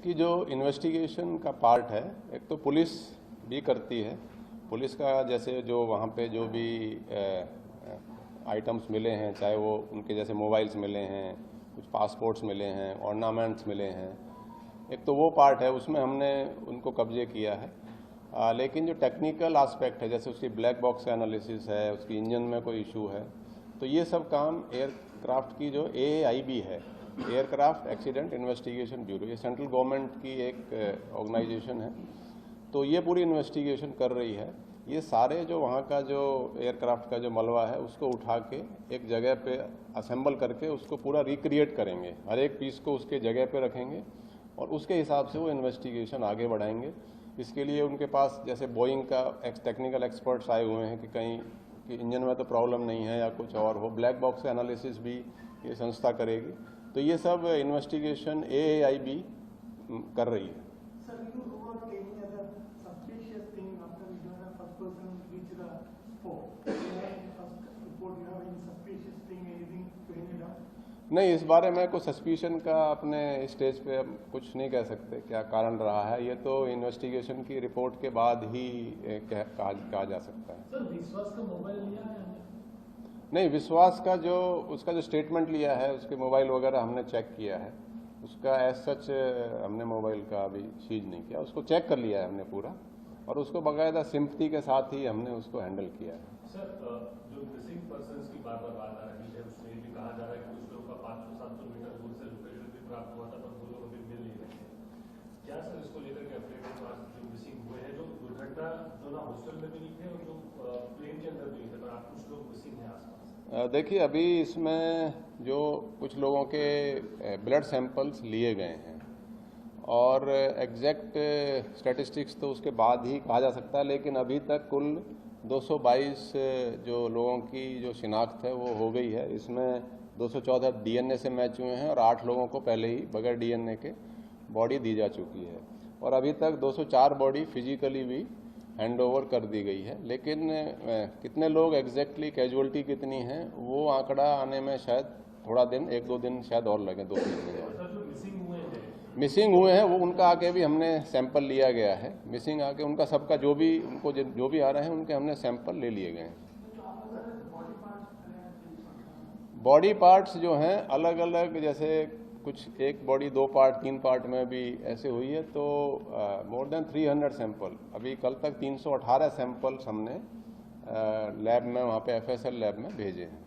इसकी जो इन्वेस्टिगेशन का पार्ट है, एक तो पुलिस भी करती है। पुलिस का जैसे जो वहाँ पे जो भी आइटम्स मिले हैं, चाहे वो उनके जैसे मोबाइल्स मिले हैं, कुछ पासपोर्ट्स मिले हैं, ऑर्नामेंट्स मिले हैं, एक तो वो पार्ट है, उसमें हमने उनको कब्जे किया है। लेकिन जो टेक्निकल एस्पेक्ट है, जैसे उसकी ब्लैक बॉक्स एनालिसिस है, उसकी इंजन में कोई इशू है, तो ये सब काम एयरक्राफ्ट की जो AAIB है, एयरक्राफ्ट एक्सीडेंट इन्वेस्टिगेशन ब्यूरो, ये सेंट्रल गवर्नमेंट की एक ऑर्गेनाइजेशन है, तो ये पूरी इन्वेस्टिगेशन कर रही है। ये सारे जो वहाँ का जो एयरक्राफ्ट का जो मलबा है उसको उठा के एक जगह पे असेंबल करके उसको पूरा रिक्रिएट करेंगे, हर एक पीस को उसके जगह पे रखेंगे और उसके हिसाब से वो इन्वेस्टिगेशन आगे बढ़ाएंगे। इसके लिए उनके पास जैसे बोइंग का टेक्निकल एक्सपर्ट्स आए हुए हैं कि कहीं कि इंजन में तो प्रॉब्लम नहीं है या कुछ और हो, ब्लैक बॉक्स एनालिसिस भी ये संस्था करेगी। तो ये सब इन्वेस्टिगेशन AAIB कर रही है। नहीं, इस बारे में कोई सस्पिशन का अपने स्टेज पे हम कुछ नहीं कह सकते क्या कारण रहा है। ये तो इन्वेस्टिगेशन की रिपोर्ट के बाद ही कहा जा सकता है। सर, विश्वास का मोबाइल लिया है? नहीं, विश्वास का जो उसका जो स्टेटमेंट लिया है, उसके मोबाइल वगैरह हमने चेक किया है। उसका एज सच हमने मोबाइल का अभी सीज नहीं किया, उसको चेक कर लिया है हमने पूरा, और उसको बाकायदा सिंपैथी के साथ ही हमने उसको हैंडल किया है। सर, जो मिसिंग पर्सन्स की बात आ रही है, उसमें ये भी कहा जा रहा है कि कुछ लोगों का 500-700 मीटर दूर से लोकेशन भी प्राप्त हुआ था, पर वो लोग अभी मिल नहीं रहे हैं। क्या सर इसको लेकर के अपडेट है? जो मिसिंग हुए हैं, जो दुर्घटना जो ना हॉस्टल में भी नहीं थे और जो प्लेन के अंदर भी नहीं थे, पर आप कुछ लोग मिसिंग हैं आसपास। देखिए, अभी इसमें जो कुछ लोगों के ब्लड सैंपल्स लिए गए हैं और एग्जैक्ट स्टैटिस्टिक्स तो उसके बाद ही कहा जा सकता है, लेकिन अभी तक कुल 222 जो लोगों की जो शिनाख्त है वो हो गई है। इसमें 214 DNA से मैच हुए हैं और 8 लोगों को पहले ही बगैर DNA के बॉडी दी जा चुकी है, और अभी तक 204 बॉडी फिजिकली भी हैंड ओवर कर दी गई है। लेकिन कितने लोग एग्जैक्टली कैजुअलिटी कितनी है वो आंकड़ा आने में शायद थोड़ा दिन, 1-2 दिन शायद और लगे, 2-3 दिन और। मिसिंग हुए हैं वो उनका आके भी हमने सैंपल लिया गया है। मिसिंग आके उनका सबका जो भी उनको जो भी आ रहे हैं उनके हमने सैंपल ले लिए गए हैं। बॉडी पार्ट्स जो हैं अलग अलग, जैसे कुछ एक बॉडी 2 पार्ट 3 पार्ट में भी ऐसे हुई है, तो मोर देन 300 सैंपल, अभी कल तक 318 सैंपल्स हमने लैब में, वहाँ पे FSL लैब में भेजे हैं।